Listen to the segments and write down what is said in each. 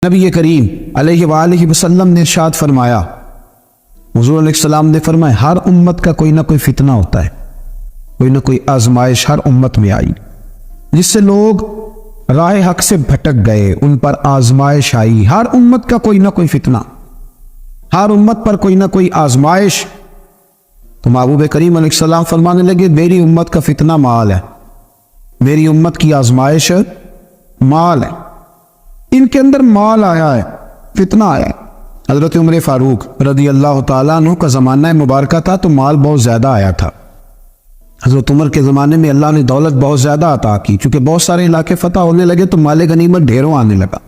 نبی کریم علیہ وآلہ وسلم نے ارشاد فرمایا، حضور علیہ السلام نے فرمایا ہر امت کا کوئی نہ کوئی فتنہ ہوتا ہے، کوئی نہ کوئی آزمائش ہر امت میں آئی جس سے لوگ راہ حق سے بھٹک گئے، ان پر آزمائش آئی۔ ہر امت کا کوئی نہ کوئی فتنہ، ہر امت پر کوئی نہ کوئی آزمائش۔ تو محبوب کریم علیہ السلام فرمانے لگے میری امت کا فتنہ مال ہے، میری امت کی آزمائش مال ہے۔ ان کے اندر مال آیا ہے، فتنہ آیا ہے۔ حضرت عمر فاروق رضی اللہ تعالیٰ عنہ کا زمانہ مبارکہ تھا تو مال بہت زیادہ آیا تھا۔ حضرت عمر کے زمانے میں اللہ نے دولت بہت زیادہ عطا کی، چونکہ بہت سارے علاقے فتح ہونے لگے تو مال غنیمت ڈھیروں آنے لگا۔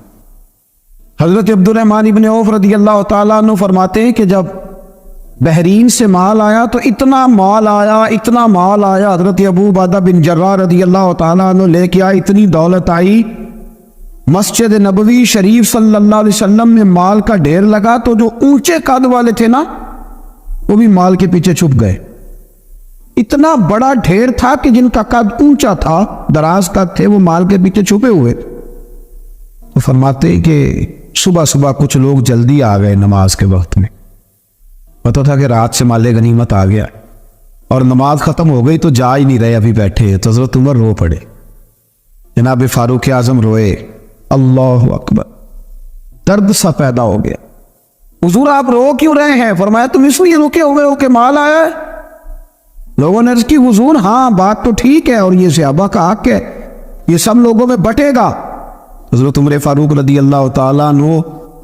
حضرت عبد الرحمن ابن عوف رضی اللہ تعالیٰ عنہ فرماتے ہیں کہ جب بحرین سے مال آیا تو اتنا مال آیا، اتنا مال آیا، حضرت ابو عبیدہ بن جراح رضی اللہ تعالیٰ عنہ لے کے آئے، اتنی دولت آئی۔ مسجد نبوی شریف صلی اللہ علیہ وسلم میں مال کا ڈھیر لگا تو جو اونچے قد والے تھے نا وہ بھی مال کے پیچھے چھپ گئے۔ اتنا بڑا ڈھیر تھا کہ جن کا قد اونچا تھا، دراز قد تھے، وہ مال کے پیچھے چھپے ہوئے۔ تو فرماتے کہ صبح صبح کچھ لوگ جلدی آ گئے نماز کے وقت میں، پتہ تھا کہ رات سے مال غنیمت آ گیا اور نماز ختم ہو گئی تو جا ہی نہیں رہے، ابھی بیٹھے۔ تو حضرت عمر رو پڑے، جناب فاروق اعظم روئے، اللہ اکبر، درد سا پیدا ہو گیا۔ حضور آپ رو کیوں رہے ہیں؟ فرمایا تم اس لیے رکے ہوئے ہو کہ مال آیا ہے؟ لوگوں نے عرض کی حضور ہاں بات تو ٹھیک ہے اور یہ صحابہ کا حق ہے، یہ سب لوگوں میں بٹے گا۔ حضرت عمر فاروق رضی اللہ تعالیٰ عنہ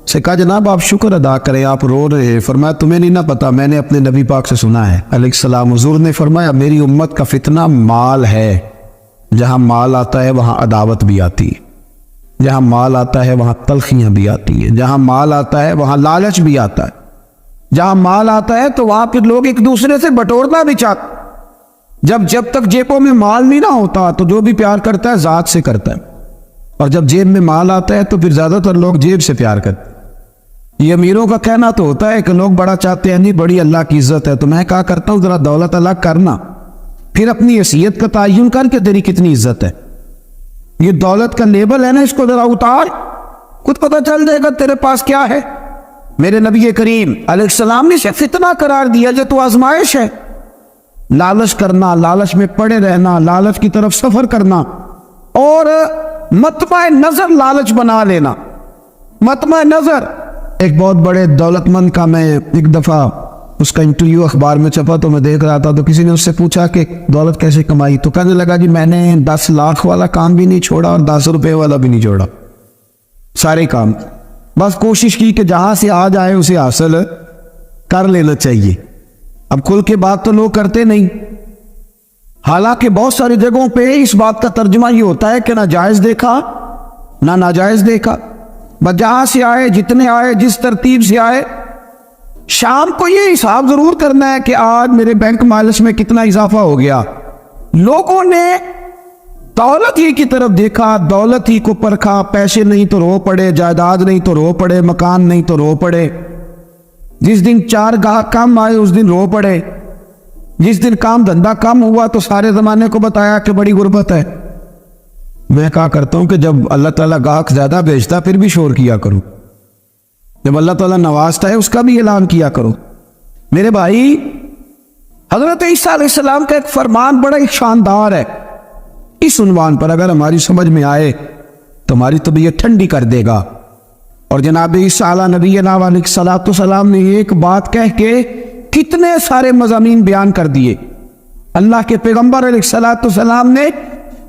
سے کہا جناب آپ شکر ادا کریں، آپ رو رہے ہیں۔ فرمایا تمہیں نہیں نہ پتا، میں نے اپنے نبی پاک سے سنا ہے علیہ السلام۔ حضور نے فرمایا میری امت کا فتنہ مال ہے، جہاں مال آتا ہے وہاں عداوت بھی آتی ہے، جہاں مال آتا ہے وہاں تلخیاں بھی آتی ہیں، جہاں مال آتا ہے وہاں لالچ بھی آتا ہے، جہاں مال آتا ہے تو وہاں پھر لوگ ایک دوسرے سے بٹورنا بھی چاہتے۔ جب تک جیبوں میں مال نہیں نہ ہوتا تو جو بھی پیار کرتا ہے ذات سے کرتا ہے، اور جب جیب میں مال آتا ہے تو پھر زیادہ تر لوگ جیب سے پیار کرتے ہیں۔ یہ امیروں کا کہنا تو ہوتا ہے کہ لوگ بڑا چاہتے ہیں، نہیں بڑی اللہ کی عزت ہے، تو میں کہا کرتا ہوں ذرا دولت الگ کرنا، پھر اپنی حیثیت کا تعین کر کے تیری کتنی عزت ہے۔ یہ دولت کا لیبل ہے نا، اس کو ذرا اتار، خود پتہ چل جائے گا تیرے پاس کیا ہے۔ میرے نبی کریم علیہ السلام نے اسے فتنہ قرار دیا جو تو آزمائش ہے۔ لالچ کرنا، لالچ میں پڑے رہنا، لالچ کی طرف سفر کرنا، اور مطمع نظر لالچ بنا لینا۔ مطمع نظر، ایک بہت بڑے دولت مند کا میں ایک دفعہ اس کا انٹرویو اخبار میں چھپا تو میں دیکھ رہا تھا، تو کسی نے اس سے پوچھا کہ دولت کیسے کمائی، تو کہنے لگا جی میں نے 10 لاکھ والا کام بھی نہیں چھوڑا اور 10 روپے والا بھی نہیں چھوڑا، سارے کام بس کوشش کی کہ جہاں سے آ جائے اسے حاصل کر لینا چاہیے۔ اب کھل کے بات تو لوگ کرتے نہیں، حالانکہ بہت ساری جگہوں پہ اس بات کا ترجمہ یہ ہوتا ہے کہ نہ جائز دیکھا نہ ناجائز دیکھا، بس جہاں سے آئے، جتنے آئے، جس ترتیب سے آئے، شام کو یہ حساب ضرور کرنا ہے کہ آج میرے بینک بیلنس میں کتنا اضافہ ہو گیا۔ لوگوں نے دولت ہی کی طرف دیکھا، دولت ہی کو پرکھا، پیسے نہیں تو رو پڑے، جائیداد نہیں تو رو پڑے، مکان نہیں تو رو پڑے۔ جس دن 4 گاہک کم آئے اس دن رو پڑے، جس دن کام دھندا کم ہوا تو سارے زمانے کو بتایا کہ بڑی غربت ہے۔ میں کہا کرتا ہوں کہ جب اللہ تعالیٰ گاہک زیادہ بھیجتا پھر بھی شور کیا کرو، جب اللہ تعالیٰ نوازتا ہے اس کا بھی اعلان کیا کرو۔ میرے بھائی، حضرت عیسیٰ علیہ السلام کا ایک فرمان بڑا ہی شاندار ہے، اس عنوان پر اگر ہماری سمجھ میں آئے تو ہماری طبیعت ٹھنڈی کر دے گا۔ اور جناب عیسیٰ علیہ نبینا علیہ السلام نے ایک بات کہہ کے کتنے سارے مضامین بیان کر دیے۔ اللہ کے پیغمبر علیہ السلام نے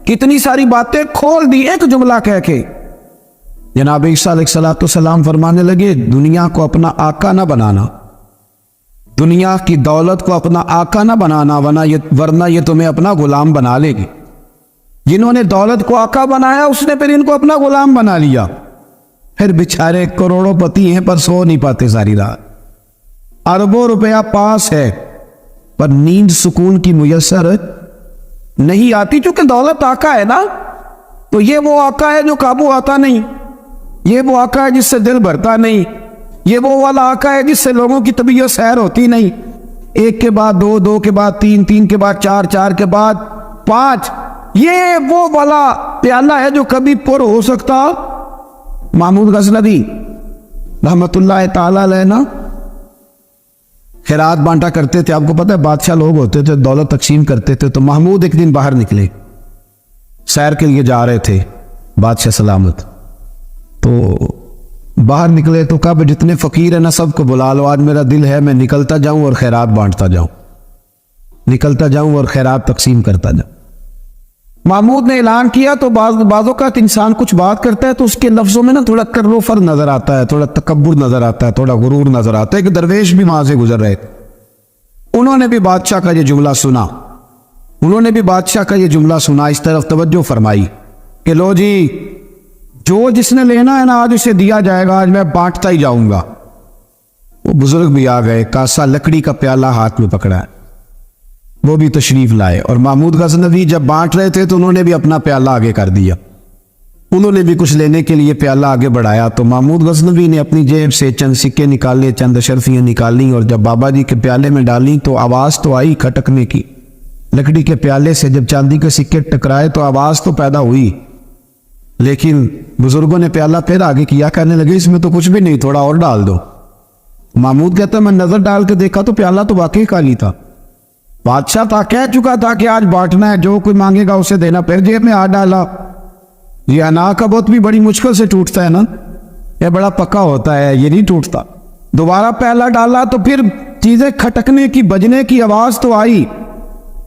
کتنی ساری باتیں کھول دی ایک جملہ کہہ کے۔ جناب عیسیٰ علیہ السلام فرمانے لگے دنیا کو اپنا آقا نہ بنانا، دنیا کی دولت کو اپنا آقا نہ بنانا، ورنہ یہ تمہیں اپنا غلام بنا لے گی۔ جنہوں نے دولت کو آقا بنایا اس نے پھر ان کو اپنا غلام بنا لیا، پھر بیچارے کروڑوں پتی ہیں پر سو نہیں پاتے ساری رات، اربوں روپیہ پاس ہے پر نیند سکون کی میسر نہیں آتی، چونکہ دولت آقا ہے نا، تو یہ وہ آقا ہے جو قابو آتا نہیں، یہ وہ آقا ہے جس سے دل بھرتا نہیں، یہ وہ والا آقا ہے جس سے لوگوں کی طبیعت سیر ہوتی نہیں، 1 کے بعد 2، 2 کے بعد 3، 3 کے بعد 4، 4 کے بعد 5، یہ وہ والا پیالہ ہے جو کبھی پر ہو سکتا محمود غزنوی رحمتullah تعالی علیہ نا خیرات بانٹا کرتے تھے. آپ کو پتہ ہے بادشاہ لوگ ہوتے تھے, دولت تقسیم کرتے تھے. تو محمود ایک دن باہر نکلے, سیر کے لیے جا رہے تھے, بادشاہ سلامت. تو باہر نکلے تو کہا جتنے فقیر ہیں نا سب کو بلا لو, آج میرا دل ہے میں نکلتا جاؤں اور خیرات بانٹتا جاؤں, نکلتا جاؤں اور خیرات تقسیم کرتا جاؤں. محمود نے اعلان کیا تو بعض اوقات انسان کچھ بات کرتا ہے تو اس کے لفظوں میں نا تھوڑا کر و فر نظر آتا ہے, تھوڑا تکبر نظر آتا ہے, تھوڑا غرور نظر آتا ہے. ایک درویش بھی وہاں سے گزر رہے تھے, انہوں نے بھی بادشاہ کا یہ جملہ سنا, انہوں نے بھی بادشاہ کا یہ جملہ سنا, اس طرف توجہ فرمائی کہ لو جی جو جس نے لینا ہے نا آج اسے دیا جائے گا, آج میں بانٹتا ہی جاؤں گا. وہ بزرگ بھی آ گئے, کاسا لکڑی کا پیالہ ہاتھ میں پکڑا ہے, وہ بھی تشریف لائے. اور محمود غزنوی جب بانٹ رہے تھے تو انہوں نے بھی اپنا پیالہ آگے کر دیا, انہوں نے بھی کچھ لینے کے لیے پیالہ آگے بڑھایا. تو محمود غزنوی نے اپنی جیب سے چند سکے نکالے, چند اشرفیاں نکالی, اور جب بابا جی کے پیالے میں ڈالی تو آواز تو آئی کھٹکنے کی. لکڑی کے پیالے سے جب چاندی کے سکے ٹکرائے تو آواز تو پیدا ہوئی, لیکن بزرگوں نے پیالہ پھر آگے کیا, کہنے لگے اس میں تو کچھ بھی نہیں, تھوڑا اور ڈال دو. محمود کہتا ہے میں نظر ڈال کے دیکھا تو پیالہ تو واقعی خالی تھا. بادشاہ تھا, کہہ چکا تھا کہ آج بانٹنا ہے, جو کوئی مانگے گا اسے دینا. پھر جیب میں ہاتھ ڈالا. یہ انا کا بت بھی بڑی مشکل سے ٹوٹتا ہے نا, یہ بڑا پکا ہوتا ہے, یہ نہیں ٹوٹتا. دوبارہ پیالہ ڈالا تو پھر چیزیں کھٹکنے کی, بجنے کی آواز تو آئی,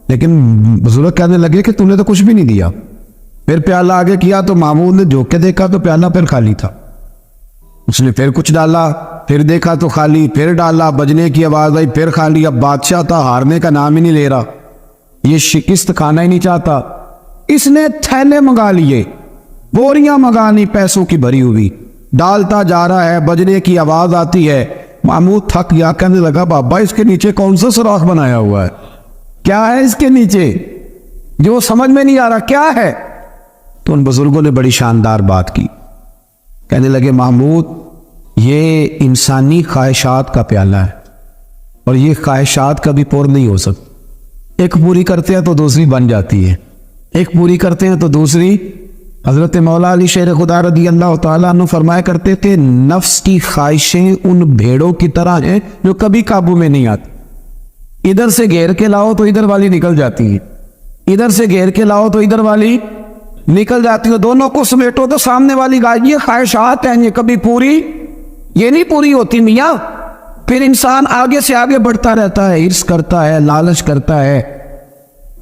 لیکن بزرگ کہنے لگے کہ تو نے تو کچھ بھی نہیں دیا. پھر پیالہ آگے کیا تو محمود نے جھوک کے دیکھا تو پیالہ پھر خالی تھا. اس نے پھر کچھ ڈالا, پھر دیکھا تو خالی, پھر ڈالا, بجنے کی آواز آئی, پھر خالی. اب بادشاہ تھا, ہارنے کا نام ہی نہیں لے رہا, یہ شکست کھانا ہی نہیں چاہتا. اس نے تھیلے منگا لیے, بوریاں منگانی پیسوں کی بھری ہوئی, ڈالتا جا رہا ہے, بجنے کی آواز آتی ہے. محمود تھک گیا, کہنے لگا بابا اس کے نیچے کون سا سوراخ بنایا ہوا ہے, کیا ہے اس کے نیچے, جو سمجھ میں نہیں آ رہا کیا ہے. تو ان بزرگوں نے بڑی شاندار بات کی, کہنے لگے محمود یہ انسانی خواہشات کا پیالہ ہے, اور یہ خواہشات کبھی پور نہیں ہو سکتی. ایک پوری کرتے ہیں تو دوسری بن جاتی ہے, ایک پوری کرتے ہیں تو دوسری. حضرت مولا علی شیر خدا رضی اللہ تعالیٰ عنہ فرمایا کرتے تھے نفس کی خواہشیں ان بھیڑوں کی طرح ہیں جو کبھی قابو میں نہیں آتی. ادھر سے گھیر کے لاؤ تو ادھر والی نکل جاتی ہے, ادھر سے گھیر کے لاؤ تو ادھر والی نکل جاتی ہے. دونوں کو سمیٹو تو سامنے والی گائے. یہ خواہشات ہیں, یہ کبھی پوری یہ نہیں پوری ہوتی میاں. پھر انسان آگے سے آگے بڑھتا رہتا ہے, عرض کرتا ہے, لالچ کرتا ہے,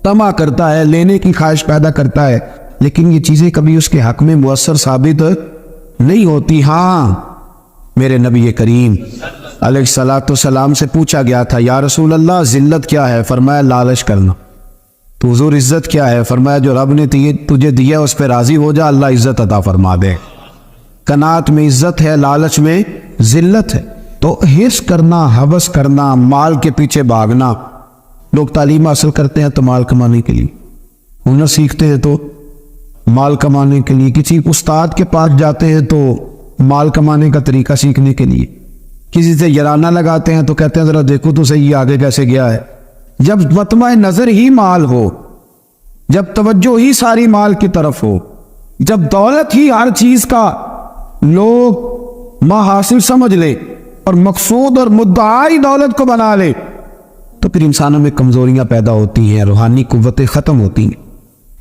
طمع کرتا ہے, لینے کی خواہش پیدا کرتا ہے, لیکن یہ چیزیں کبھی اس کے حق میں مؤثر ثابت نہیں ہوتی. ہاں میرے نبی کریم علیہ الصلوۃ والسلام سے پوچھا گیا تھا یا رسول اللہ ذلت کیا ہے, فرمایا لالچ کرنا. تو حضور عزت کیا ہے, فرمایا جو رب نے تجھے دیا اس پہ راضی ہو جا, اللہ عزت عطا فرما دے. قناعت میں عزت ہے, لالچ میں ذلت ہے. تو حرص کرنا, ہوس کرنا, مال کے پیچھے بھاگنا. لوگ تعلیم حاصل کرتے ہیں تو مال کمانے کے لیے, ہنر سیکھتے ہیں تو مال کمانے کے لیے, کسی استاد کے پاس جاتے ہیں تو مال کمانے کا طریقہ سیکھنے کے لیے, کسی سے یارانہ لگاتے ہیں تو کہتے ہیں ذرا دیکھو تو صحیح آگے کیسے گیا ہے. جب مطمع نظر ہی مال ہو, جب توجہ ہی ساری مال کی طرف ہو, جب دولت ہی ہر چیز کا لوگ حاصل سمجھ لے اور مقصود اور مدعائی دولت کو بنا لے, تو پھر انسانوں میں کمزوریاں پیدا ہوتی ہیں, روحانی قوتیں ختم ہوتی ہیں.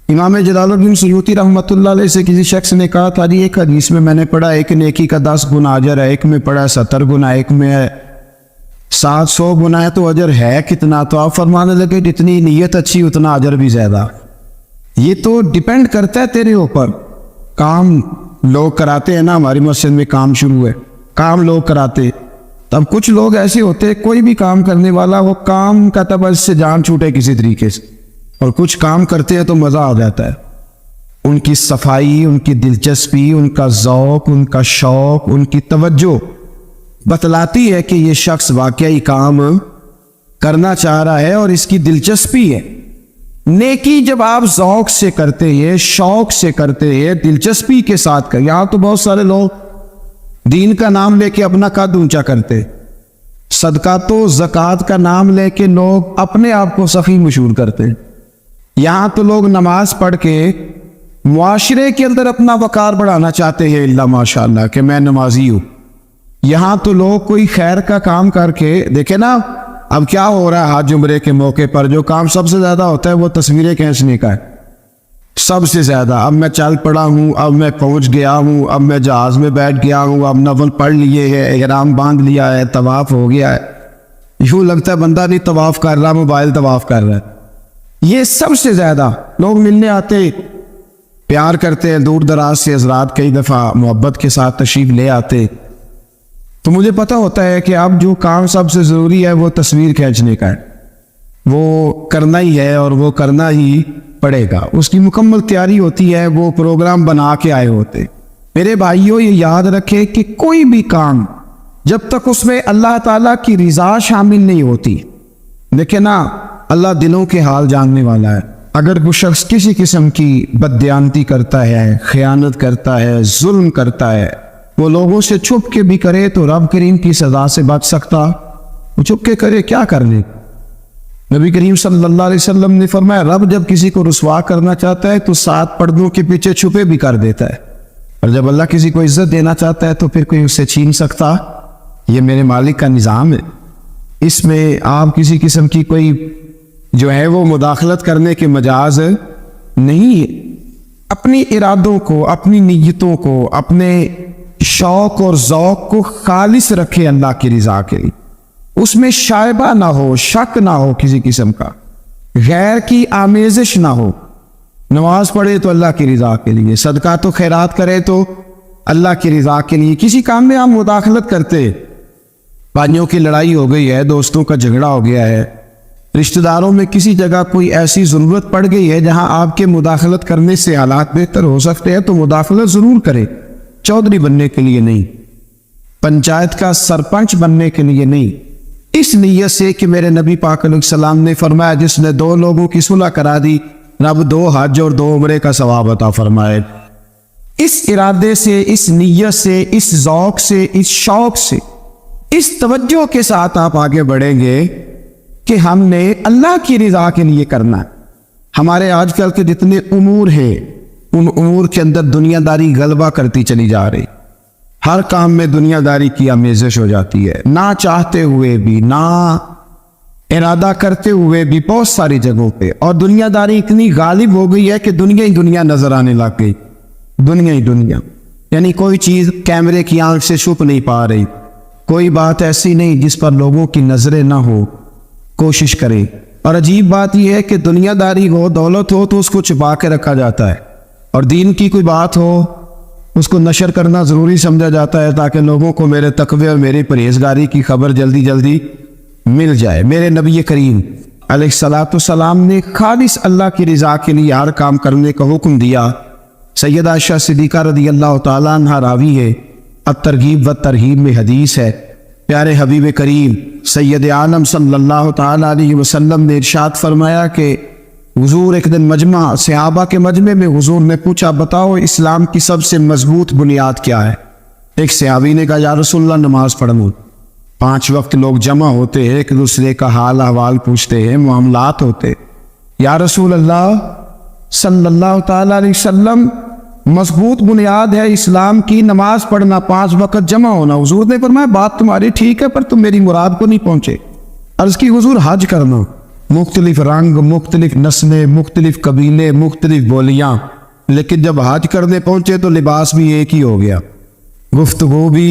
امام جلال الدین سیوطی رحمۃ اللہ علیہ سے کسی شخص نے کہا تھا جی ایک حدیث میں نے پڑھا ایک نیکی کا 10 گنا اجر ہے, ایک میں پڑھا 70 گنا, ایک میں ہے 700 گنا ہے, تو اجر ہے کتنا؟ تو آپ فرمانے لگے جتنی نیت اچھی اتنا اجر بھی زیادہ. یہ تو ڈیپینڈ کرتا ہے تیرے اوپر. کام لوگ کراتے ہیں نا, ہماری مسجد میں کام شروع ہے, کام لوگ کراتے, تب کچھ لوگ ایسے ہوتے کوئی بھی کام کرنے والا وہ کام کا تب اس سے جان چھوٹے کسی طریقے سے, اور کچھ کام کرتے ہیں تو مزہ آ جاتا ہے. ان کی صفائی, ان کی دلچسپی, ان کا ذوق, ان کا شوق, ان کی توجہ بتلاتی ہے کہ یہ شخص واقعی کام کرنا چاہ رہا ہے اور اس کی دلچسپی ہے. نیکی جب آپ ذوق سے کرتے ہیں, شوق سے کرتے ہیں, دلچسپی کے ساتھ کرتے. یہاں تو بہت سارے لوگ دین کا نام لے کے اپنا قد اونچا کرتے, صدقات و زکوٰۃ کا نام لے کے لوگ اپنے آپ کو سخی مشہور کرتے. یہاں تو لوگ نماز پڑھ کے معاشرے کے اندر اپنا وقار بڑھانا چاہتے ہیں اللہ ماشاءاللہ کہ میں نمازی ہوں. یہاں تو لوگ کوئی خیر کا کام کر کے دیکھیں نا. اب کیا ہو رہا ہے حج عمرے کے موقع پر جو کام سب سے زیادہ ہوتا ہے وہ تصویریں کھینچنے کا ہے. سب سے زیادہ اب میں چل پڑا ہوں, اب میں پہنچ گیا ہوں, اب میں جہاز میں بیٹھ گیا ہوں, اب نفل پڑھ لیے ہے, احرام باندھ لیا ہے, طواف ہو گیا ہے. یوں لگتا ہے بندہ نہیں طواف کر رہا, موبائل طواف کر رہا ہے. یہ سب سے زیادہ لوگ ملنے آتے, پیار کرتے ہیں, دور دراز سے حضرات کئی دفعہ محبت کے ساتھ تشریف لے آتے. تو مجھے پتہ ہوتا ہے کہ اب جو کام سب سے ضروری ہے وہ تصویر کھینچنے کا ہے, وہ کرنا ہی ہے اور وہ کرنا ہی پڑے گا. اس کی مکمل تیاری ہوتی ہے, وہ پروگرام بنا کے آئے ہوتے. میرے بھائیوں یہ یاد رکھے کہ کوئی بھی کام جب تک اس میں اللہ تعالیٰ کی رضا شامل نہیں ہوتی, دیکھیں نا اللہ دلوں کے حال جاننے والا ہے. اگر کوئی شخص کسی قسم کی بددیانتی کرتا ہے, خیانت کرتا ہے, ظلم کرتا ہے, وہ لوگوں سے چھپ کے بھی کرے تو رب کریم کی سزا سے بچ سکتا. وہ چھپ کے کرے کیا کر لے. نبی کریم صلی اللہ علیہ وسلم نے فرمایا رب جب کسی کو رسوا کرنا چاہتا ہے تو 7 پردوں کے پیچھے چھپے بھی کر دیتا ہے, اور جب اللہ کسی کو عزت دینا چاہتا ہے تو پھر کوئی اسے چھین سکتا. یہ میرے مالک کا نظام ہے, اس میں آپ کسی قسم کی کوئی جو ہے وہ مداخلت کرنے کے مجاز نہیں ہے. اپنی ارادوں کو, اپنی نیتوں کو, اپنے شوق اور ذوق کو خالص رکھے اللہ کی رضا کے لیے. اس میں شائبہ نہ ہو, شک نہ ہو کسی قسم کا, غیر کی آمیزش نہ ہو. نماز پڑھے تو اللہ کی رضا کے لیے, صدقات و خیرات کرے تو اللہ کی رضا کے لیے. کسی کام میں آپ مداخلت کرتے, بھائیوں کی لڑائی ہو گئی ہے, دوستوں کا جھگڑا ہو گیا ہے, رشتہ داروں میں کسی جگہ کوئی ایسی ضرورت پڑ گئی ہے جہاں آپ کے مداخلت کرنے سے حالات بہتر ہو سکتے ہیں, تو مداخلت ضرور کرے. چودھری بننے کے لیے نہیں, پنچایت کا سرپنچ بننے کے لیے نہیں, اس نیت سے کہ میرے نبی پاک علیہ السلام نے فرمایا جس نے 2 لوگوں کی صلح کرا دی رب 2 حج اور 2 عمرے کا ثواب عطا فرمائے. اس ارادے سے, اس نیت سے, اس ذوق سے, اس شوق سے, اس توجہ کے ساتھ آپ آگے بڑھیں گے کہ ہم نے اللہ کی رضا کے لیے کرنا ہے. ہمارے آج کل کے جتنے امور ہیں ان امور کے اندر دنیا داری غلبہ کرتی چلی جا رہی. ہر کام میں دنیا داری کی آمیزش ہو جاتی ہے, نہ چاہتے ہوئے بھی, نہ ارادہ کرتے ہوئے بھی, بہت ساری جگہوں پہ. اور دنیا داری اتنی غالب ہو گئی ہے کہ دنیا ہی دنیا نظر آنے لگ گئی. دنیا ہی دنیا, یعنی کوئی چیز کیمرے کی آنکھ سے چھپ نہیں پا رہی, کوئی بات ایسی نہیں جس پر لوگوں کی نظریں نہ ہو, کوشش کرے. اور عجیب بات یہ ہے کہ دنیا داری ہو, دولت ہو تو اس کو چھپا کے رکھا جاتا ہے, اور دین کی کوئی بات ہو اس کو نشر کرنا ضروری سمجھا جاتا ہے تاکہ لوگوں کو میرے تقوی اور میری پرہیزگاری کی خبر جلدی جلدی مل جائے. میرے نبی کریم علیہ الصلوۃ والسلام نے خالص اللہ کی رضا کے لیے ہر کام کرنے کا حکم دیا. سیدہ عائشہ صدیقہ رضی اللہ تعالیٰ عنہا راوی ہے, الترغیب و ترہیب میں حدیث ہے. پیارے حبیب کریم سید عالم صلی اللہ تعالیٰ علیہ وسلم نے ارشاد فرمایا کہ حضور ایک دن مجمع, صحابہ کے مجمع میں حضور نے پوچھا بتاؤ اسلام کی سب سے مضبوط بنیاد کیا ہے. ایک صحابی نے کہا یا رسول اللہ نماز پڑھنا. 5 وقت لوگ جمع ہوتے ہیں, ایک دوسرے کا حال احوال پوچھتے ہیں, معاملات ہوتے. یا رسول اللہ صلی اللہ تعالیٰ علیہ وسلم مضبوط بنیاد ہے اسلام کی نماز پڑھنا, 5 وقت جمع ہونا. حضور نے فرمایا بات تمہاری ٹھیک ہے پر تم میری مراد کو نہیں پہنچے. عرض کی حضور حج کرنا, مختلف رنگ, مختلف نسلیں, مختلف قبیلے, مختلف بولیاں, لیکن جب حج کرنے پہنچے تو لباس بھی ایک ہی ہو گیا, گفتگو بھی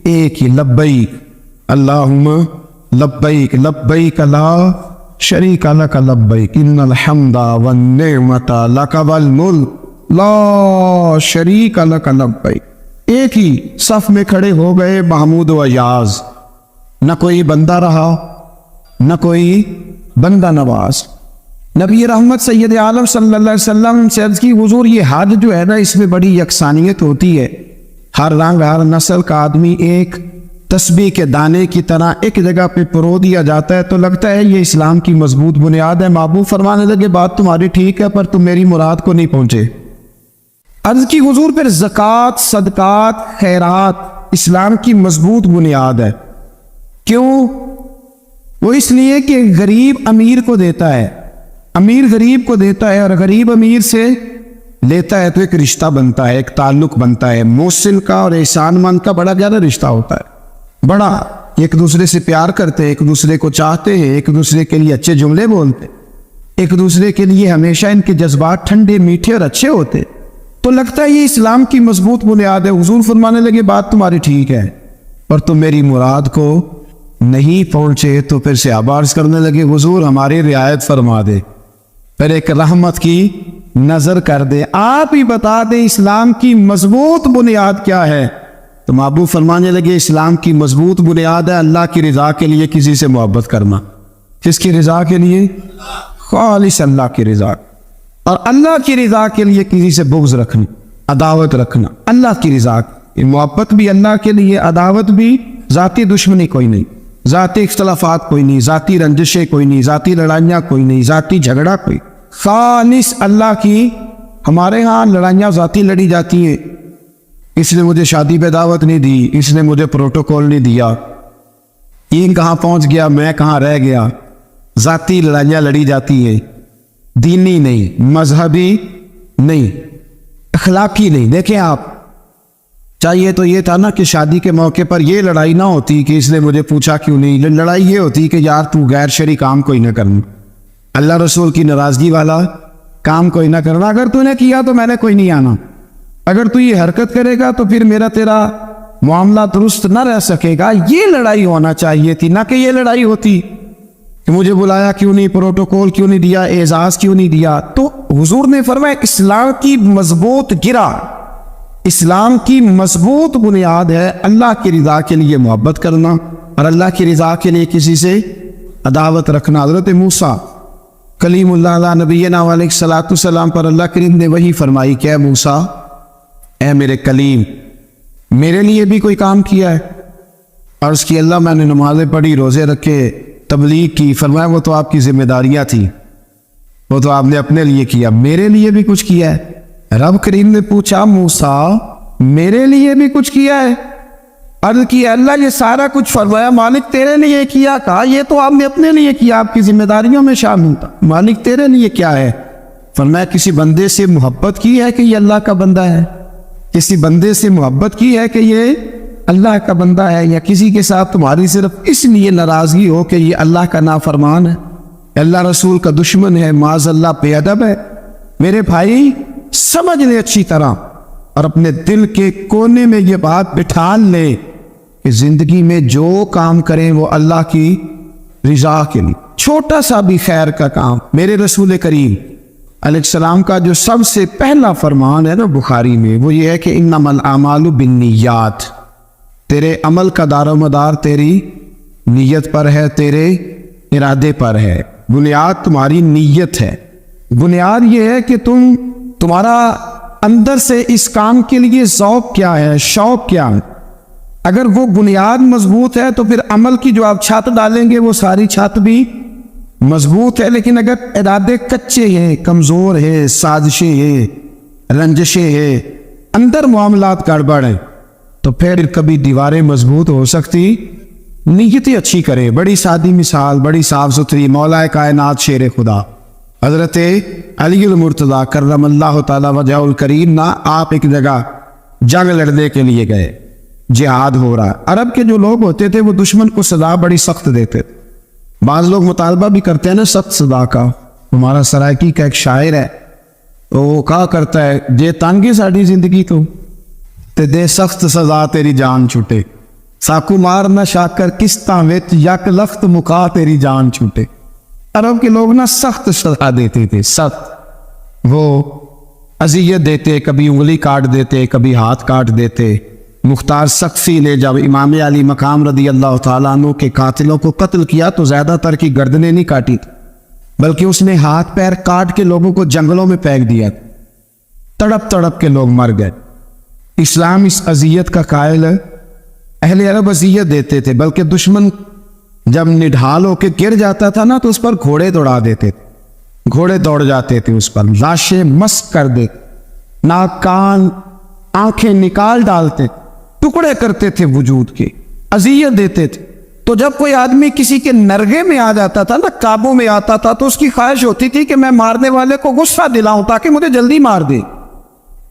ایک ہی, لبیک اللہم لبیک لبیک لا شریک لک لبیک ان الحمد والنعمت لک والملک لا شریک لک لبیک. ایک ہی صف میں کھڑے ہو گئے محمود و ایاز, نہ کوئی بندہ رہا نہ کوئی بندہ نواز. نبی رحمت سید عالم صلی اللہ علیہ وسلم سے عرض کی حضور یہ حج جو ہے نا اس میں بڑی یکسانیت ہوتی ہے, ہر رنگ ہر نسل کا آدمی ایک تسبیح کے دانے کی طرح ایک جگہ پہ پرو دیا جاتا ہے, تو لگتا ہے یہ اسلام کی مضبوط بنیاد ہے. محبوب فرمانے لگے بات تمہاری ٹھیک ہے پر تم میری مراد کو نہیں پہنچے. عرض کی حضور پھر زکوٰۃ, صدقات, خیرات اسلام کی مضبوط بنیاد ہے. کیوں؟ وہ اس لیے کہ غریب امیر کو دیتا ہے, امیر غریب کو دیتا ہے, اور غریب امیر سے لیتا ہے تو ایک رشتہ بنتا ہے, ایک تعلق بنتا ہے. محسن کا اور احسان مند کا بڑا گہرا رشتہ ہوتا ہے, بڑا. ایک دوسرے سے پیار کرتے ہیں, ایک دوسرے کو چاہتے ہیں, ایک دوسرے کے لیے اچھے جملے بولتے, ایک دوسرے کے لیے ہمیشہ ان کے جذبات ٹھنڈے میٹھے اور اچھے ہوتے. تو لگتا ہے یہ اسلام کی مضبوط بنیاد ہے. حضور فرمانے لگے بات تمہاری ٹھیک ہے, پر تم میری مراد کو نہیں پہنچے. تو پھر صحابہ عرض کرنے لگے حضور ہماری رعایت فرما دے, پھر ایک رحمت کی نظر کر دے, آپ ہی بتا دیں اسلام کی مضبوط بنیاد کیا ہے. تو محبوب فرمانے لگے اسلام کی مضبوط بنیاد ہے اللہ کی رضا کے لیے کسی سے محبت کرنا. کس کی رضا کے لیے؟ خالص اللہ کی رضا. اور اللہ کی رضا کے لیے کسی سے بغض رکھنا, عداوت رکھنا. اللہ کی رضا کی محبت بھی اللہ کے لیے, عداوت بھی. ذاتی دشمنی کوئی نہیں, ذاتی اختلافات کوئی نہیں, ذاتی رنجشیں کوئی نہیں, ذاتی لڑائیاں کوئی نہیں, ذاتی جھگڑا کوئی. خالص اللہ کی. ہمارے ہاں لڑائیاں ذاتی لڑی جاتی ہیں, اس نے مجھے شادی پہ دعوت نہیں دی, اس نے مجھے پروٹوکول نہیں دیا, یہ کہاں پہنچ گیا, میں کہاں رہ گیا. ذاتی لڑائیاں لڑی جاتی ہیں, دینی نہیں, مذہبی نہیں, اخلاقی نہیں. دیکھیں آپ, چاہیے تو یہ تھا نا کہ شادی کے موقع پر یہ لڑائی نہ ہوتی کہ اس نے مجھے پوچھا کیوں نہیں. لڑائی یہ ہوتی کہ یار تو غیر شرعی کام کوئی نہ کرنا, اللہ رسول کی ناراضگی والا کام کوئی نہ کرنا. اگر تو نے کیا تو میں نے کوئی نہیں آنا, اگر تو یہ حرکت کرے گا تو پھر میرا تیرا معاملہ درست نہ رہ سکے گا. یہ لڑائی ہونا چاہیے تھی, نہ کہ یہ لڑائی ہوتی کہ مجھے بلایا کیوں نہیں, پروٹوکول کیوں نہیں دیا, اعزاز کیوں نہیں دیا. تو حضور نے فرمایا اسلام کی مضبوط گرہ, اسلام کی مضبوط بنیاد ہے اللہ کی رضا کے لیے محبت کرنا اور اللہ کی رضا کے لیے کسی سے عداوت رکھنا. حضرت موسیٰ کلیم اللہ علیہ نبینا علیہ الصلوۃ والسلام پر اللہ کریم نے وہی فرمائی کہ اے موسیٰ, اے میرے کلیم, میرے لیے بھی کوئی کام کیا ہے؟ عرض کی اللہ میں نے نمازیں پڑھی, روزے رکھے, تبلیغ کی. فرمایا وہ تو آپ کی ذمہ داریاں تھی, وہ تو آپ نے اپنے لیے کیا, میرے لیے بھی کچھ کیا ہے؟ رب کریم نے پوچھا موسیٰ میرے لیے بھی کچھ کیا ہے؟ عرض کی اللہ یہ سارا کچھ. فرمایا مالک تیرے لیے کیا. کہا یہ تو آپ نے اپنے لیے کیا, آپ کی ذمہ داریوں میں شامل تھا. مالک تیرے لیے کیا ہے؟ فرمایا کسی بندے سے محبت کی ہے کہ یہ اللہ کا بندہ ہے, کسی بندے سے محبت کی ہے کہ یہ اللہ کا بندہ ہے, یا کسی کے ساتھ تمہاری صرف اس لیے ناراضگی ہو کہ یہ اللہ کا نافرمان ہے, اللہ رسول کا دشمن ہے, معاذ اللہ بے ادب ہے. میرے بھائی سمجھ لے اچھی طرح اور اپنے دل کے کونے میں یہ بات بٹھا لے کہ زندگی میں جو کام کریں وہ اللہ کی رضا کے لیے. چھوٹا سا بھی خیر کا کام. میرے رسول کریم علیہ السلام کا جو سب سے پہلا فرمان ہے نا بخاری میں, وہ یہ ہے کہ انما الاعمال بالنیات. تیرے عمل کا دار و مدار تیری نیت پر ہے, تیرے ارادے پر ہے. بنیاد تمہاری نیت ہے. بنیاد یہ ہے کہ تمہارا اندر سے اس کام کے لیے ذوق کیا ہے, شوق کیا ہے. اگر وہ بنیاد مضبوط ہے تو پھر عمل کی جو آپ چھت ڈالیں گے وہ ساری چھت بھی مضبوط ہے. لیکن اگر ارادے کچے ہیں, کمزور ہیں, سازشیں ہیں, رنجشیں ہیں, اندر معاملات گڑبڑ ہیں, تو پھر کبھی دیواریں مضبوط ہو سکتی. نیتیں اچھی کریں. بڑی سادی مثال, بڑی صاف ستھری, مولا کائنات شیر خدا حضرت علی المرتضیٰ کرم اللہ تعالی وجہ الکریم نا, آپ ایک جگہ جنگ لڑنے کے لیے گئے, جہاد ہو رہا. عرب کے جو لوگ ہوتے تھے وہ دشمن کو سزا بڑی سخت دیتے تھے. بعض لوگ مطالبہ بھی کرتے ہیں نا سخت سزا کا. ہمارا سرائکی کا ایک شاعر ہے, وہ کہا کرتا ہے جے تانگی ساڑی زندگی تو تے دے سخت سزا تیری جان چھوٹے, ساکو مار نہ شاکر کستاں وچ یک لخت مکا تیری جان چھوٹے. عرب کے لوگ نا سخت سزا دیتے تھے, سخت. وہ اذیت دیتے, کبھی انگلی کاٹ دیتے, کبھی ہاتھ کاٹ دیتے. مختار سقفی نے جب امام علی مقام رضی اللہ تعالیٰ عنہ کے قاتلوں کو قتل کیا تو زیادہ تر کی گردنیں نہیں کاٹی تھی, بلکہ اس نے ہاتھ پیر کاٹ کے لوگوں کو جنگلوں میں پھینک دیا. تڑپ تڑپ کے لوگ مر گئے. اسلام اس اذیت کا قائل ہے. اہل عرب اذیت دیتے تھے, بلکہ دشمن جب نڈھال ہو کے گر جاتا تھا نا تو اس پر گھوڑے دوڑا دیتے تھے, گھوڑے دوڑ جاتے تھے اس پر, لاشیں مسک کر دیتے, ناک کان آنکھیں نکال ڈالتے, ٹکڑے کرتے تھے وجود کے, اذیت دیتے تھے. تو جب کوئی آدمی کسی کے نرغے میں آ جاتا تھا نا, قابو میں آتا تھا, تو اس کی خواہش ہوتی تھی کہ میں مارنے والے کو غصہ دلاؤں تاکہ مجھے جلدی مار دے.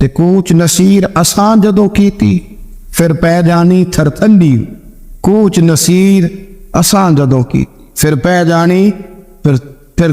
ਤੇ ਕੂਚ ਨਸੀਰ ਅਸਾਂ ਜਦੋਂ ਕੀਤੀ ਫਿਰ ਪੈ ਜਾਣੀ ਥਰਥੱਲੀ। ਕੂਚ ਨਸੀਰ ਅਸਾਂ ਜਦੋਂ ਕੀ ਫਿਰ ਪੈ ਜਾਣੀ ਫਿਰ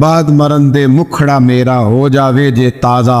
ਬਾਦ ਮਰਨ ਦੇ ਮੁਖੜਾ ਮੇਰਾ ਹੋ ਜਾਵੇ ਜੇ ਤਾਜ਼ਾ,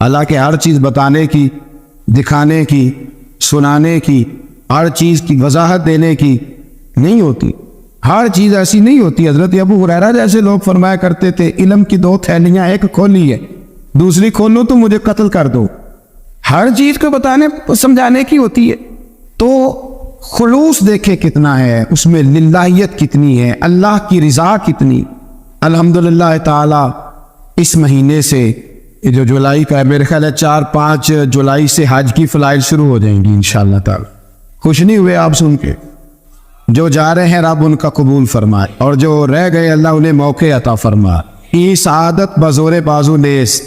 اللہ کے ہر چیز بتانے کی، دکھانے کی، سنانے کی، ہر چیز کی وضاحت دینے کی نہیں ہوتی، ہر چیز ایسی نہیں ہوتی۔ حضرت ابو ہریرہ جیسے لوگ فرمایا کرتے تھے علم کی 2 تھیلیاں، ایک کھولی ہے، دوسری کھولو تو مجھے قتل کر دو۔ ہر چیز کو بتانے سمجھانے کی ہوتی ہے۔ تو خلوص دیکھے کتنا ہے اس میں، للہیت کتنی ہے، اللہ کی رضا کتنی۔ الحمدللہ تعالی اس مہینے سے، یہ جو جولائی کا ہے، میرے خیال ہے 4-5 جولائی سے حج کی فلائٹ شروع ہو جائیں گی انشاءاللہ تعالی۔ خوش نہیں ہوئے آپ سن کے؟ جو جا رہے ہیں رب ان کا قبول فرمائے، اور جو رہ گئے اللہ انہیں موقع عطا فرمائے۔ ای سعادت بزور بازو نیس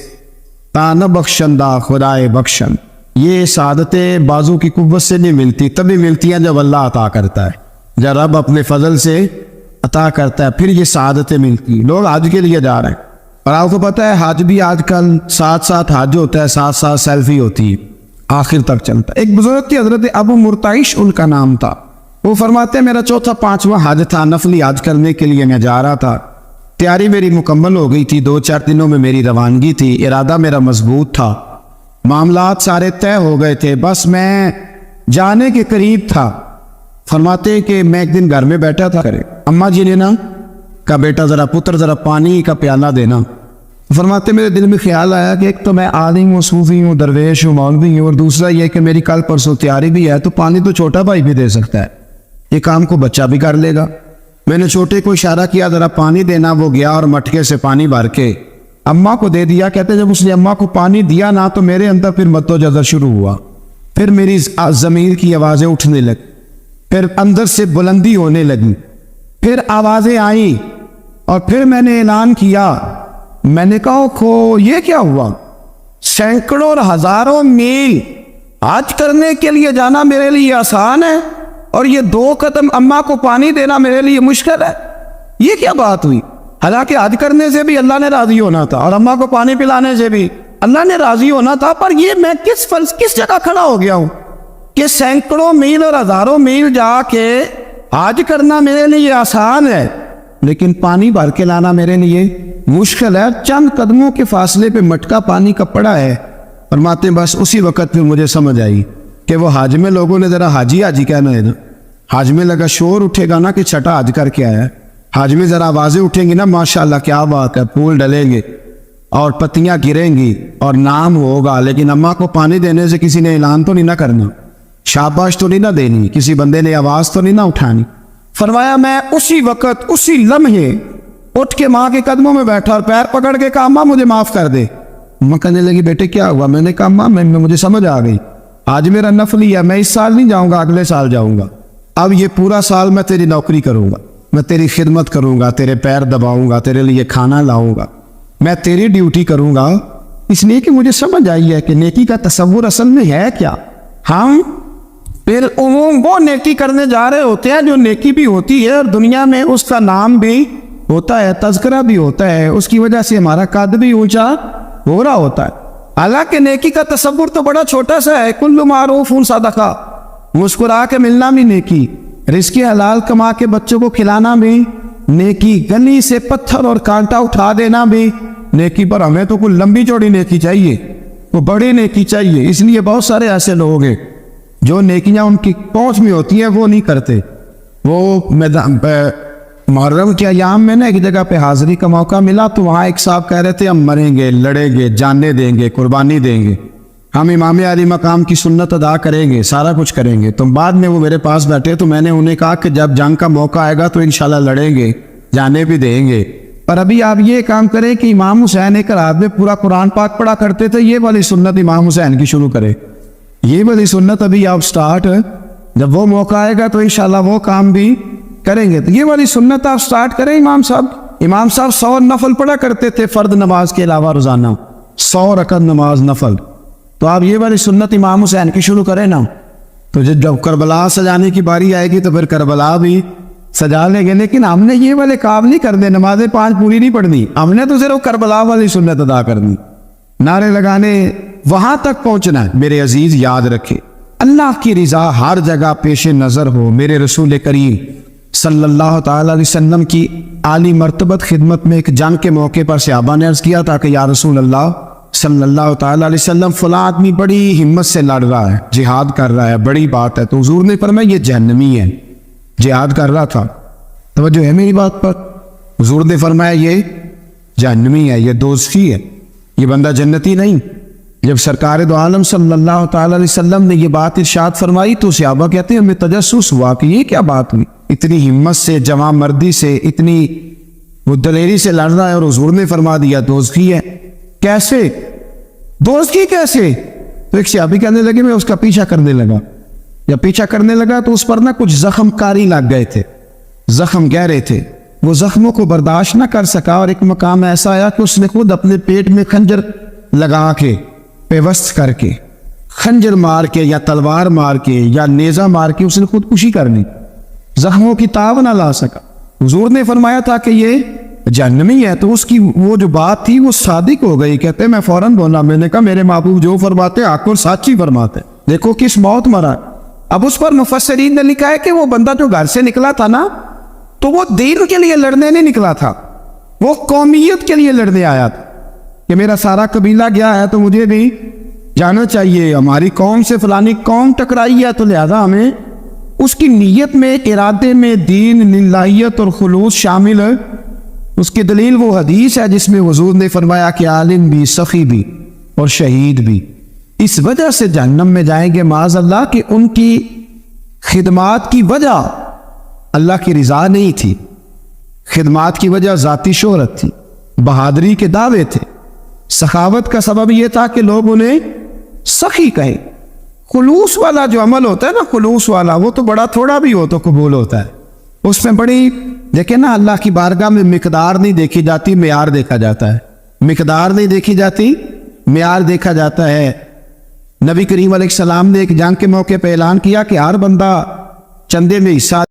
تان بخشندہ خدائے بخشن۔ یہ سعادتیں بازو کی قوت سے نہیں ملتی، تبھی ملتی ہیں جب اللہ عطا کرتا ہے، جب رب اپنے فضل سے عطا کرتا ہے، پھر یہ سعادتیں ملتی۔ لوگ حج کے لیے جا رہے ہیں، اور آپ کو پتہ ہے حج بھی آج کل ساتھ ساتھ حج ہوتا ہے، ساتھ ساتھ سیلفی ہوتی ہے، آخر تک چلتا ہے۔ ایک بزرگ کی حضرت ابو مرتعش ان کا نام تھا، وہ فرماتے ہیں میرا 4تھا-5واں حج تھا، نفلی حج کرنے کے لیے میں جا رہا تھا، تیاری میری مکمل ہو گئی تھی، 2-4 دنوں میں میری روانگی تھی، ارادہ میرا مضبوط تھا، معاملات سارے طے ہو گئے تھے، بس میں جانے کے قریب تھا۔ فرماتے کہ میں ایک دن گھر میں بیٹھا تھا، اماں جی نے نا کہا بیٹا ذرا پتر ذرا پانی کا پیالہ دینا۔ فرماتے میرے دل میں خیال آیا کہ ایک تو میں عالم ہوں، صوفی ہوں، درویش ہوں، مولوی ہوں، اور دوسرا یہ کہ میری کل پرسوں تیاری بھی ہے، تو پانی تو چھوٹا بھائی بھی دے سکتا ہے، یہ کام کو بچہ بھی کر لے گا۔ میں نے چھوٹے کو اشارہ کیا ذرا پانی دینا، وہ گیا اور مٹکے سے پانی بھر کے اماں کو دے دیا۔ کہتے جب اس نے اماں کو پانی دیا نا تو میرے اندر پھر مد و جزر شروع ہوا، پھر میری ضمیر کی آوازیں اٹھنے لگی، پھر اندر سے بلندی ہونے لگی، پھر آوازیں آئیں، اور پھر میں نے اعلان کیا، میں نے کہا کھو یہ کیا ہوا؟ سینکڑوں اور ہزاروں میل حج کرنے کے لیے جانا میرے لیے آسان ہے، اور یہ 2 قدم اماں کو پانی دینا میرے لیے مشکل ہے، یہ کیا بات ہوئی؟ حالانکہ حج کرنے سے بھی اللہ نے راضی ہونا تھا، اور اماں کو پانی پلانے سے بھی اللہ نے راضی ہونا تھا، پر یہ میں کس جگہ کھڑا ہو گیا ہوں کہ سینکڑوں میل اور ہزاروں میل جا کے حج کرنا میرے لیے آسان ہے، لیکن پانی بھر کے لانا میرے لیے مشکل ہے۔ چند قدموں کے فاصلے پہ مٹکا پانی کا پڑا ہے۔ فرماتے ہیں بس اسی وقت پھر مجھے سمجھ آئی کہ وہ حج میں لوگوں نے ذرا حاجی حاجی کہنا ہے نا، حج میں لگا شور اٹھے گا نا کہ چھٹا حج کر کے آیا ہے، حج میں ذرا آوازیں اٹھیں گی نا ماشاءاللہ کیا بات ہے، پھول ڈلیں گے اور پتیاں گریں گی اور نام ہوگا، لیکن اماں کو پانی دینے سے کسی نے اعلان تو نہیں نہ کرنا، شاباش تو نہیں نہ دینی، کسی بندے نے آواز تو نہیں نہ اٹھانی۔ فرمایا میں اسی وقت اسی لمحے اٹھ کے ماں کے قدموں میں بیٹھا اور پیر پکڑ کے کہا ماں مجھے معاف کر دے۔ ماں کہنے لگی بیٹے کیا ہوا؟ میں نے کہا ماں مجھے سمجھ آ گئی، آج میرا نفلی ہے، میں اس سال نہیں جاؤں گا، اگلے سال جاؤں گا، اب یہ پورا سال میں تیری نوکری کروں گا، میں تیری خدمت کروں گا، تیرے پیر دباؤں گا، تیرے لیے کھانا لاؤں گا، میں تیری ڈیوٹی کروں گا، اس لیے کہ مجھے سمجھ آئی ہے کہ نیکی کا تصور اصل میں ہے کیا۔ ہم پھر عموم وہ نیکی کرنے جا رہے ہوتے ہیں جو نیکی بھی ہوتی ہے اور دنیا میں اس کا نام بھی ہوتا ہے، تذکرہ بھی ہوتا ہے، اس کی وجہ سے ہمارا قد بھی اونچا ہو رہا ہوتا ہے۔ حالانکہ نیکی کا تصور تو بڑا چھوٹا سا ہے، کل معروف صدقہ، مسکرا کے ملنا بھی نیکی، رزق حلال کما کے بچوں کو کھلانا بھی نیکی، گلی سے پتھر اور کانٹا اٹھا دینا بھی نیکی، پر ہمیں تو کوئی لمبی چوڑی نیکی چاہیے، وہ بڑی نیکی چاہیے۔ اس لیے بہت سارے ایسے لوگ ہیں جو نیکیاں ان کی پہنچ میں ہوتی ہیں وہ نہیں کرتے۔ وہ محرم کے ایام میں نا ایک جگہ پہ حاضری کا موقع ملا تو وہاں ایک صاحب کہہ رہے تھے ہم مریں گے، لڑیں گے، جانیں دیں گے، قربانی دیں گے، ہم امام علی مقام کی سنت ادا کریں گے، سارا کچھ کریں گے۔ تو بعد میں وہ میرے پاس بیٹھے تو میں نے انہیں کہا کہ جب جنگ کا موقع آئے گا تو انشاءاللہ لڑیں گے، جانے بھی دیں گے، پر ابھی آپ یہ کام کریں کہ امام حسین ایک رات میں پورا قرآن پاک پڑھا کرتے تھے، یہ والی سنت امام حسین کی شروع کرے، یہ والی سنت ابھی آپ سٹارٹ، جب وہ موقع آئے گا تو انشاءاللہ وہ کام بھی کریں گے۔ تو یہ والی سنت آپ سٹارٹ کریں۔ امام صاحب 100 نفل پڑھا کرتے تھے فرض نماز کے علاوہ، روزانہ 100 رکعت نماز نفل، تو آپ یہ والی سنت امام حسین کی شروع کریں نا، تو جب کربلا سجانے کی باری آئے گی تو پھر کربلا بھی سجا لیں گے۔ لیکن ہم نے یہ والے کام نہیں کرنے، نمازیں 5 پوری نہیں پڑھنی، ہم نے تو صرف کربلا والی سنت ادا کرنی، نعرے لگانے، وہاں تک پہنچنا ہے۔ میرے عزیز یاد رکھے، اللہ کی رضا ہر جگہ پیش نظر ہو۔ میرے رسول کریم صلی اللہ تعالی علیہ وسلم کی عالی مرتبت خدمت میں ایک جنگ کے موقع پر صحابہ نے عرض کیا تھا کہ یا رسول اللہ صلی اللہ تعالیٰ علیہ وسلم فلاں آدمی بڑی ہمت سے لڑ رہا ہے، جہاد کر رہا ہے، بڑی بات ہے، تو حضور نے فرمایا یہ جہنمی ہے، جہاد کر رہا تھا۔ توجہ ہے میری بات پر؟ حضور نے فرمایا یہ جہنمی ہے، یہ دوزخی ہے، یہ بندہ جنتی نہیں۔ جب سرکار دو عالم صلی اللہ تعالیٰ علیہ وسلم نے یہ بات ارشاد فرمائی تو صحابہ کہتے ہیں ہمیں تجسس ہوا کہ یہ کیا بات ہوئی، اتنی ہمت سے، جواں مردی سے، اتنی وہ دلیری سے لڑ رہا ہے، اور حضور نے فرما دیا دوزخی ہے۔ کیسے دوزخی کیسے؟ تو ایک صحابی کہنے لگے میں اس کا پیچھا کرنے لگا، یا پیچھا کرنے لگا تو اس پر نہ کچھ زخم کاری لگ گئے تھے، زخم گہرے تھے، وہ زخموں کو برداشت نہ کر سکا، اور ایک مقام ایسا آیا کہ اس نے خود اپنے پیٹ میں خنجر لگا کے، پیوست کر کے، خنجر مار کے یا تلوار مار کے یا نیزہ مار کے اس نے خودکشی کر لی، زخموں کی تاب نہ لا سکا۔ حضور نے فرمایا تھا کہ یہ جہنمی ہے، تو اس کی وہ جو بات تھی وہ صادق ہو گئی۔ کہتے میں فوراً بولا، میں نے کہا میرے محبوب جو فرماتے حق اور سچ ہی فرماتے، دیکھو کس موت مرا۔ اب اس پر مفسرین نے لکھا ہے کہ وہ بندہ جو گھر سے نکلا تھا نا، تو وہ دین کے لیے لڑنے نہیں نکلا تھا، وہ قومیت کے لیے لڑنے آیا تھا کہ میرا سارا قبیلہ گیا ہے تو مجھے بھی جانا چاہیے، ہماری قوم سے فلانی قوم ٹکرائی ہے، تو لہذا ہمیں اس کی نیت میں، ارادے میں دین، للہیت اور خلوص شامل ہے۔ اس کی دلیل وہ حدیث ہے جس میں حضور نے فرمایا کہ عالم بھی، سخی بھی اور شہید بھی اس وجہ سے جہنم میں جائیں گے معاذ اللہ کہ ان کی خدمات کی وجہ اللہ کی رضا نہیں تھی، خدمات کی وجہ ذاتی شہرت تھی، بہادری کے دعوے تھے، سخاوت کا سبب یہ تھا کہ لوگ انہیں سخی کہیں۔ خلوص والا جو عمل ہوتا ہے نا، خلوص والا، وہ تو بڑا تھوڑا بھی ہو تو قبول ہوتا ہے، اس میں بڑی دیکھیں نا، اللہ کی بارگاہ میں مقدار نہیں دیکھی جاتی، معیار دیکھا جاتا ہے، مقدار نہیں دیکھی جاتی، معیار دیکھا جاتا ہے۔ نبی کریم علیہ السلام نے ایک جنگ کے موقع پہ اعلان کیا کہ ہر بندہ چندے میں حصہ